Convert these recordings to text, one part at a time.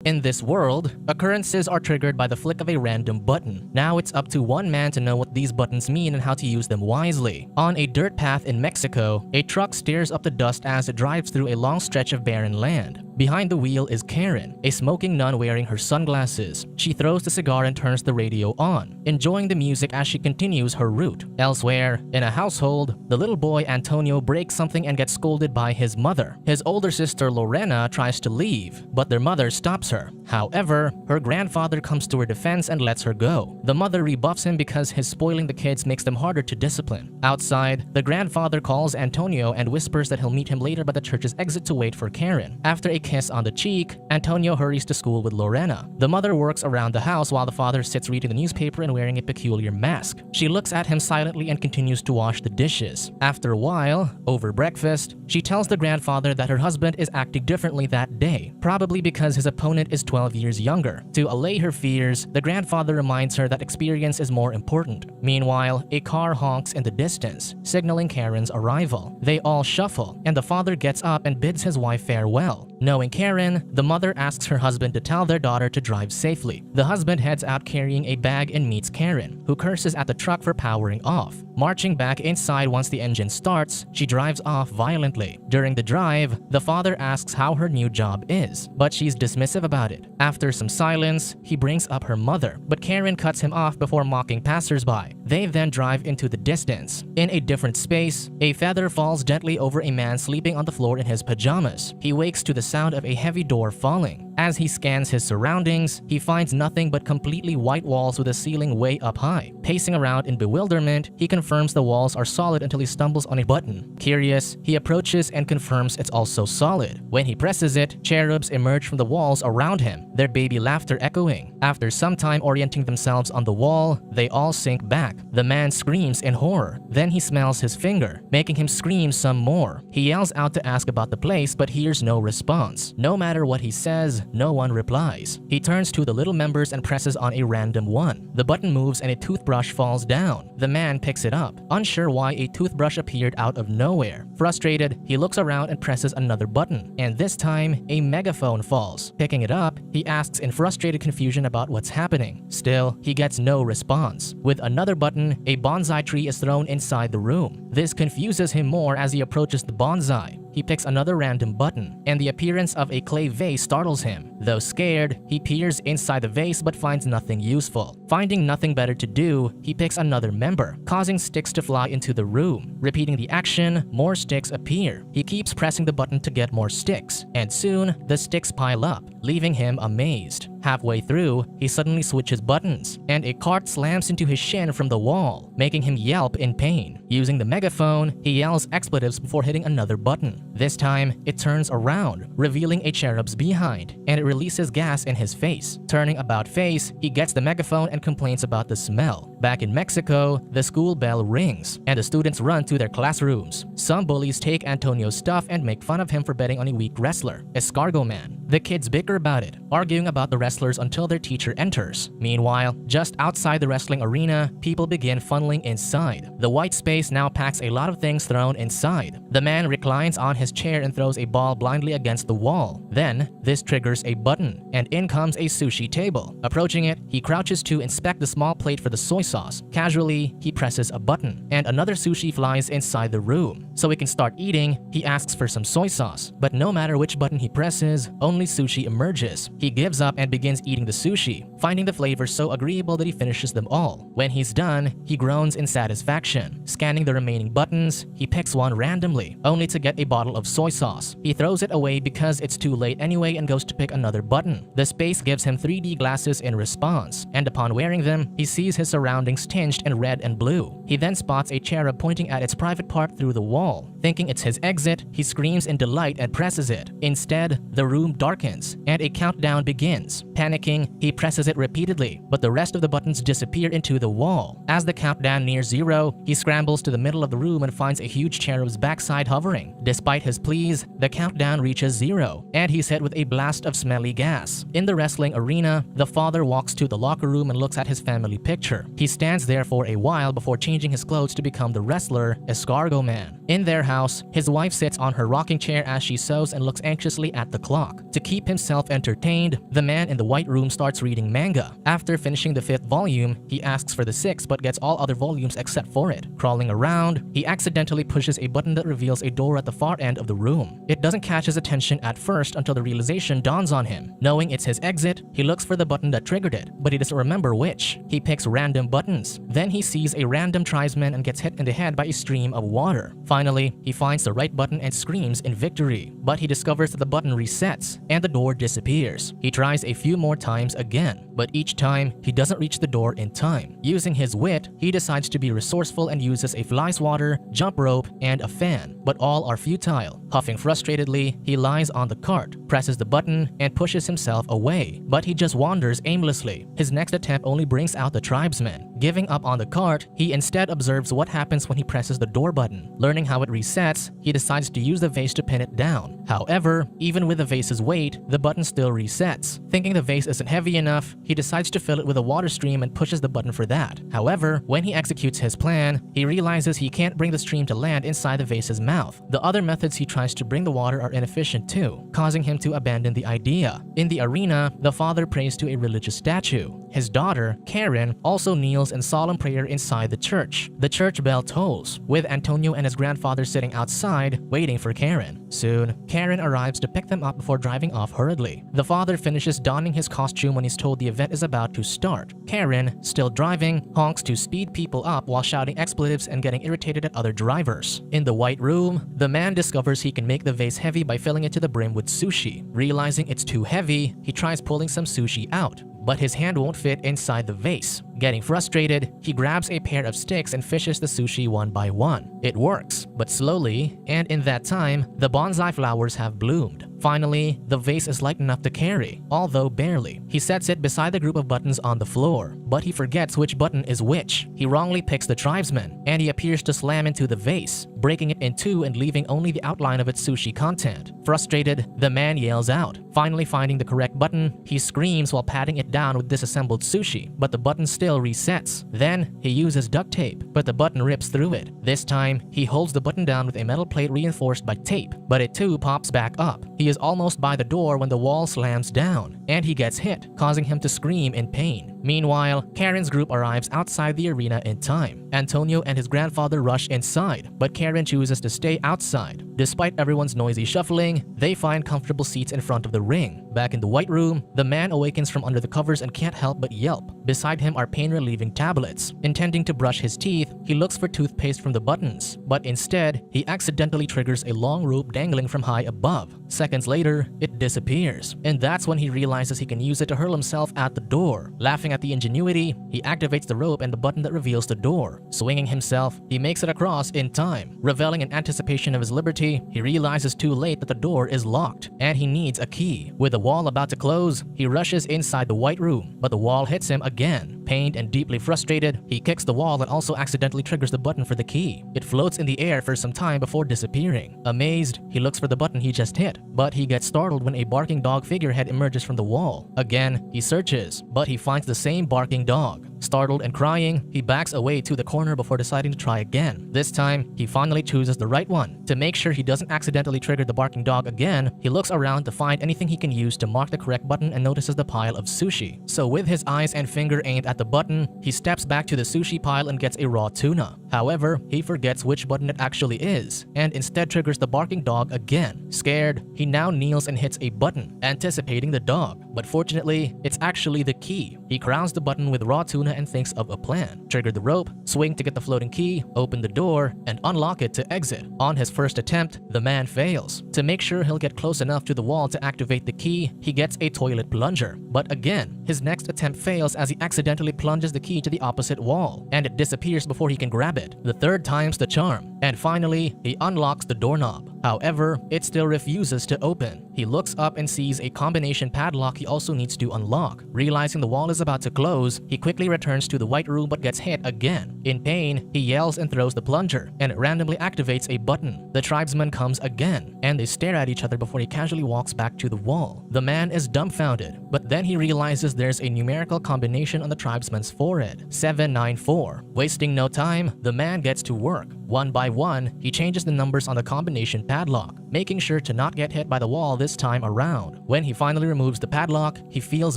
In this world, occurrences are triggered by the flick of a random button. Now it's up to one man to know what these buttons mean and how to use them wisely. On a dirt path in Mexico, a truck steers up the dust as it drives through a long stretch of barren land. Behind the wheel is Karen, a smoking nun wearing her sunglasses. She throws the cigar and turns the radio on, enjoying the music as she continues her route. Elsewhere, in a household, the little boy Antonio breaks something and gets scolded by his mother. His older sister Lorena tries to leave, but their mother stops her. However, her grandfather comes to her defense and lets her go. The mother rebuffs him because his spoiling the kids makes them harder to discipline. Outside, the grandfather calls Antonio and whispers that he'll meet him later by the church's exit to wait for Karen. After a kiss on the cheek, Antonio hurries to school with Lorena. The mother works around the house while the father sits reading the newspaper and wearing a peculiar mask. She looks at him silently and continues to wash the dishes. After a while, over breakfast, she tells the grandfather that her husband is acting differently that day, probably because his opponent is 12 years younger. To allay her fears, the grandfather reminds her that experience is more important. Meanwhile, a car honks in the distance, signaling Karen's arrival. They all shuffle, and the father gets up and bids his wife farewell. Knowing Karen, the mother asks her husband to tell their daughter to drive safely. The husband heads out carrying a bag and meets Karen, who curses at the truck for powering off. Marching back inside once the engine starts, she drives off violently. During the drive, the father asks how her new job is, but she's dismissive about it. After some silence, he brings up her mother, but Karen cuts him off before mocking passersby. They then drive into the distance. In a different space, a feather falls gently over a man sleeping on the floor in his pajamas. He wakes to the sound of a heavy door falling. As he scans his surroundings, he finds nothing but completely white walls with a ceiling way up high. Pacing around in bewilderment, he confirms the walls are solid until he stumbles on a button. Curious, he approaches and confirms it's also solid. When he presses it, cherubs emerge from the walls around him, their baby laughter echoing. After some time orienting themselves on the wall, they all sink back. The man screams in horror. Then he smells his finger, making him scream some more. He yells out to ask about the place but hears no response. No matter what he says, no one replies. He turns to the little members and presses on a random one. The button moves and a toothbrush falls down. The man picks it up, unsure why a toothbrush appeared out of nowhere. Frustrated, he looks around and presses another button, and this time, a megaphone falls. Picking it up, he asks in frustrated confusion about what's happening. Still, he gets no response. With another button, a bonsai tree is thrown inside the room. This confuses him more as he approaches the bonsai. He picks another random button, and the appearance of a clay vase startles him. Though scared, he peers inside the vase but finds nothing useful. Finding nothing better to do, he picks another member, causing sticks to fly into the room. Repeating the action, more sticks appear. He keeps pressing the button to get more sticks, and soon, the sticks pile up, leaving him amazed. Halfway through, he suddenly switches buttons, and a cart slams into his shin from the wall, making him yelp in pain. Using the megaphone, he yells expletives before hitting another button. This time, it turns around, revealing a cherub's behind, and it releases gas in his face. Turning about face, he gets the megaphone and complains about the smell. Back in Mexico, the school bell rings, and the students run to their classrooms. Some bullies take Antonio's stuff and make fun of him for betting on a weak wrestler, Escargot Man. The kids bicker about it, arguing about the wrestlers until their teacher enters. Meanwhile, just outside the wrestling arena, people begin funneling inside. The white space now packs a lot of things thrown inside. The man reclines on his chair and throws a ball blindly against the wall. Then, this triggers a button, and in comes a sushi table. Approaching it, he crouches to inspect the small plate for the soy sauce. Casually, he presses a button, and another sushi flies inside the room. So he can start eating, he asks for some soy sauce. But no matter which button he presses, only sushi emerges. He gives up and begins eating the sushi, finding the flavor so agreeable that he finishes them all. When he's done, he groans in satisfaction. Scanning the remaining buttons, he picks one randomly, only to get a bottle of soy sauce. He throws it away because it's too late anyway and goes to pick another button. The space gives him 3D glasses in response, and upon wearing them, he sees his surroundings tinged in red and blue. He then spots a cherub pointing at its private part through the wall. Thinking it's his exit, he screams in delight and presses it. Instead, the room darkens, and a countdown begins. Panicking, he presses it repeatedly, but the rest of the buttons disappear into the wall. As the countdown nears 0, he scrambles to the middle of the room and finds a huge cherub's backside hovering. Despite his pleas, the countdown reaches 0, and he's hit with a blast of smelly gas. In the wrestling arena, the father walks to the locker room and looks at his family picture. He stands there for a while before changing his clothes to become the wrestler, Escargot Man. In their house, his wife sits on her rocking chair as she sews and looks anxiously at the clock. To keep himself entertained, the man in the white room starts reading manga. After finishing the 5th volume, he asks for the 6th but gets all other volumes except for it. Crawling around, he accidentally pushes a button that reveals a door at the far end of the room. It doesn't catch his attention at first until the realization dawns on him. Knowing it's his exit, he looks for the button that triggered it, but he doesn't remember which. He picks random buttons. Then he sees a random tribesman and gets hit in the head by a stream of water. Finally, he finds the right button and screams in victory. But he discovers that the button resets and the door disappears. He tries a few more times again, but each time he doesn't reach the door in time. Using his wit, he decides to be resourceful and uses a fly swatter, jump rope, and a fan, but all are futile. Huffing frustratedly, he lies on the cart, presses the button, and pushes himself away, but he just wanders aimlessly. His next attempt only brings out the tribesman. Giving up on the cart, he instead observes what happens when he presses the door button. Learning how it resets, he decides to use the vase to pin it down. However, even with the vase's weight, the button still resets. Thinking the vase isn't heavy enough, he decides to fill it with a water stream and pushes the button for that. However, when he executes his plan, he realizes he can't bring the stream to land inside the vase's mouth. The other methods he tries to bring the water are inefficient too, causing him to abandon the idea. In the arena, the father prays to a religious statue. His daughter, Karen, also kneels in solemn prayer inside the church. The church bell tolls, with Antonio and his grandfather sitting outside, waiting for Karen. Soon, Karen arrives to pick them up before driving off hurriedly. The father finishes donning his costume when he's told the event is about to start. Karen, still driving, honks to speed people up while shouting expletives and getting irritated at other drivers. In the white room, the man discovers he can make the vase heavy by filling it to the brim with sushi. Realizing it's too heavy, he tries pulling some sushi out, but his hand won't fit inside the vase. Getting frustrated, he grabs a pair of sticks and fishes the sushi one by one. It works, but slowly, and in that time, the bonsai flowers have bloomed. Finally, the vase is light enough to carry, although barely. He sets it beside the group of buttons on the floor, but he forgets which button is which. He wrongly picks the tribesman, and he appears to slam into the vase, breaking it in two and leaving only the outline of its sushi content. Frustrated, the man yells out. Finally finding the correct button, he screams while patting it down with disassembled sushi, but the button still resets. Then, he uses duct tape, but the button rips through it. This time, he holds the button down with a metal plate reinforced by tape, but it too pops back up. He is almost by the door when the wall slams down, and he gets hit, causing him to scream in pain. Meanwhile, Karen's group arrives outside the arena in time. Antonio and his grandfather rush inside, but Karen chooses to stay outside. Despite everyone's noisy shuffling, they find comfortable seats in front of the ring. Back in the white room, the man awakens from under the covers and can't help but yelp. Beside him are pain-relieving tablets. Intending to brush his teeth, he looks for toothpaste from the buttons, but instead, he accidentally triggers a long rope dangling from high above. Seconds later, it disappears, and that's when he realizes he can use it to hurl himself at the door. Laughing at the ingenuity, he activates the rope and the button that reveals the door. Swinging himself, he makes it across in time. Reveling in anticipation of his liberty, he realizes too late that the door is locked, and he needs a key. With the wall about to close, he rushes inside the white room, but the wall hits him again. Pained and deeply frustrated, he kicks the wall and also accidentally triggers the button for the key. It floats in the air for some time before disappearing. Amazed, he looks for the button he just hit, but he gets startled when a barking dog figurehead emerges from the wall. Again, he searches, but he finds the same barking dog. Startled and crying, he backs away to the corner before deciding to try again. This time, he finally chooses the right one. To make sure he doesn't accidentally trigger the barking dog again, he looks around to find anything he can use to mark the correct button and notices the pile of sushi. So with his eyes and finger aimed at the button, he steps back to the sushi pile and gets a raw tuna. However, he forgets which button it actually is, and instead triggers the barking dog again. Scared, he now kneels and hits a button, anticipating the dog. But fortunately, it's actually the key. He crowns the button with raw tuna and thinks of a plan. Trigger the rope, swing to get the floating key, open the door, and unlock it to exit. On his first attempt, the man fails. To make sure he'll get close enough to the wall to activate the key, he gets a toilet plunger. But again, his next attempt fails as he accidentally plunges the key to the opposite wall, and it disappears before he can grab it. The third time's the charm. And finally, he unlocks the doorknob. However, it still refuses to open. He looks up and sees a combination padlock he also needs to unlock. Realizing the wall is about to close, he quickly returns to the white room but gets hit again. In pain, he yells and throws the plunger, and it randomly activates a button. The tribesman comes again, and they stare at each other before he casually walks back to the wall. The man is dumbfounded, but then he realizes there's a numerical combination on the tribesman's forehead, 794. Wasting no time, the man gets to work. One by one, he changes the numbers on the combination padlock, making sure to not get hit by the wall this time around. When he finally removes the padlock, he feels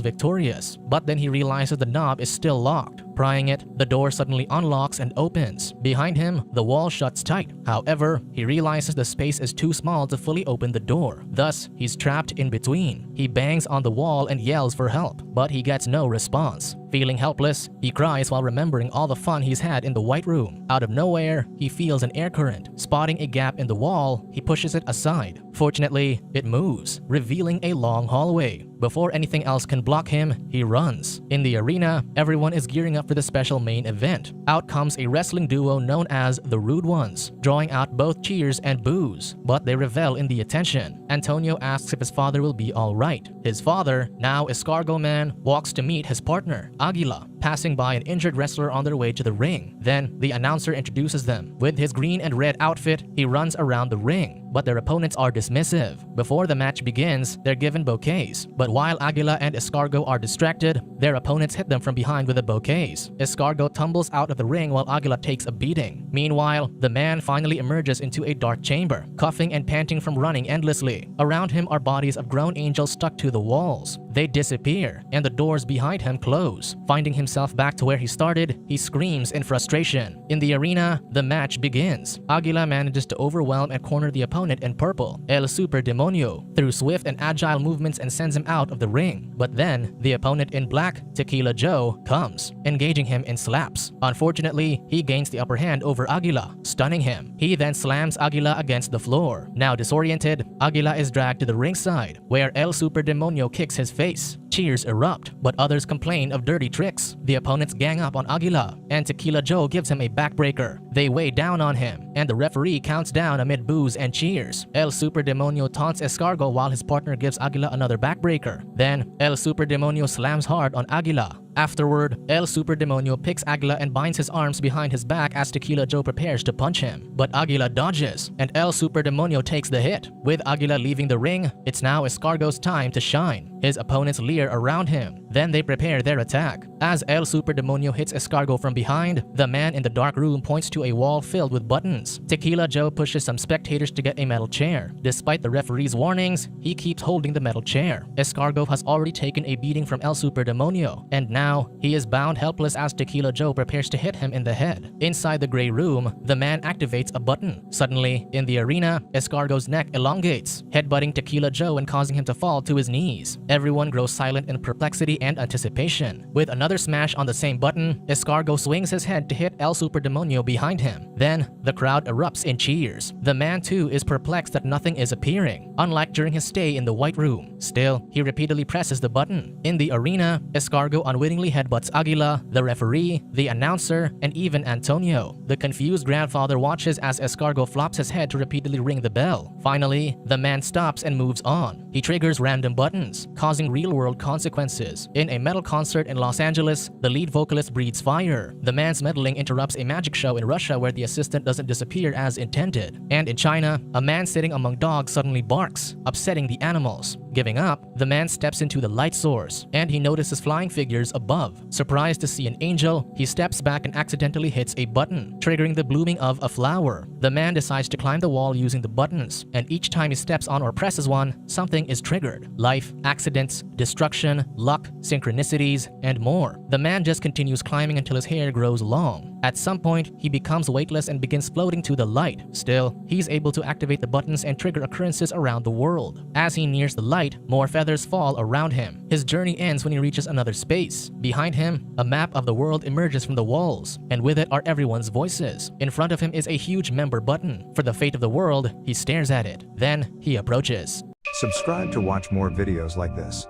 victorious, but then he realizes the knob is still locked. Prying it, the door suddenly unlocks and opens. Behind him, the wall shuts tight. However, he realizes the space is too small to fully open the door. Thus, he's trapped in between. He bangs on the wall and yells for help, but he gets no response. Feeling helpless, he cries while remembering all the fun he's had in the White Room. Out of nowhere, he feels an air current. Spotting a gap in the wall, he pushes it aside. Fortunately, it moves, revealing a long hallway. Before anything else can block him, he runs. In the arena, everyone is gearing up for the special main event. Out comes a wrestling duo known as the Rude Ones, drawing out both cheers and boos, but they revel in the attention. Antonio asks if his father will be alright. His father, now Escargot Man, walks to meet his partner, Aguila, passing by an injured wrestler on their way to the ring. Then, the announcer introduces them. With his green and red outfit, he runs around the ring, but their opponents are dismissive. Before the match begins, they're given bouquets, but while Aguila and Escargot are distracted, their opponents hit them from behind with the bouquets. Escargot tumbles out of the ring while Aguila takes a beating. Meanwhile, the man finally emerges into a dark chamber, coughing and panting from running endlessly. Around him are bodies of grown angels stuck to the walls. They disappear, and the doors behind him close. Finding himself back to where he started, he screams in frustration. In the arena, the match begins. Aguila manages to overwhelm and corner the opponent in purple, El Super Demonio, through swift and agile movements and sends him out of the ring. But then, the opponent in black, Tequila Joe, comes, engaging him in slaps. Unfortunately, he gains the upper hand over Aguila, stunning him. He then slams Aguila against the floor. Now disoriented, Aguila is dragged to the ringside, where El Super Demonio kicks his face. Cheers erupt, but others complain of dirty tricks. The opponents gang up on Aguila, and Tequila Joe gives him a backbreaker. They weigh down on him, and the referee counts down amid boos and cheers. El Super Demonio taunts Escargot while his partner gives Aguila another backbreaker. Then, El Super Demonio slams hard on Aguila. Afterward, El Super Demonio picks Aguila and binds his arms behind his back as Tequila Joe prepares to punch him. But Aguila dodges, and El Super Demonio takes the hit. With Aguila leaving the ring, it's now Escargot's time to shine. His opponents leer around him. Then they prepare their attack. As El Super Demonio hits Escargot from behind, the man in the dark room points to a wall filled with buttons. Tequila Joe pushes some spectators to get a metal chair. Despite the referee's warnings, he keeps holding the metal chair. Escargot has already taken a beating from El Super Demonio, and now he is bound helpless as Tequila Joe prepares to hit him in the head. Inside the gray room, the man activates a button. Suddenly, in the arena, Escargot's neck elongates, headbutting Tequila Joe and causing him to fall to his knees. Everyone grows silent in perplexity and anticipation. With another smash on the same button, Escargot swings his head to hit El Super Demonio behind him. Then, the crowd erupts in cheers. The man too is perplexed that nothing is appearing, unlike during his stay in the White Room. Still, he repeatedly presses the button. In the arena, Escargot unwittingly headbutts Aguila, the referee, the announcer, and even Antonio. The confused grandfather watches as Escargot flops his head to repeatedly ring the bell. Finally, the man stops and moves on. He triggers random buttons, causing real-world consequences. In a metal concert in Los Angeles, the lead vocalist breathes fire. The man's meddling interrupts a magic show in Russia where the assistant doesn't disappear as intended. And in China, a man sitting among dogs suddenly barks, upsetting the animals. Giving up, the man steps into the light source, and he notices flying figures above. Surprised to see an angel, he steps back and accidentally hits a button, triggering the blooming of a flower. The man decides to climb the wall using the buttons, and each time he steps on or presses one, something is triggered. Life, accidents, destruction, luck, synchronicities, and more. The man just continues climbing until his hair grows long. At some point, he becomes weightless and begins floating to the light. Still, he's able to activate the buttons and trigger occurrences around the world. As he nears the light, more feathers fall around him. His journey ends when he reaches another space. Behind him, a map of the world emerges from the walls, and with it are everyone's voices. In front of him is a huge member button. For the fate of the world, he stares at it. Then, he approaches. Subscribe to watch more videos like this.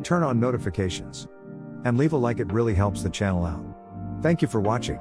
Turn on notifications. And leave a like, it really helps the channel out. Thank you for watching.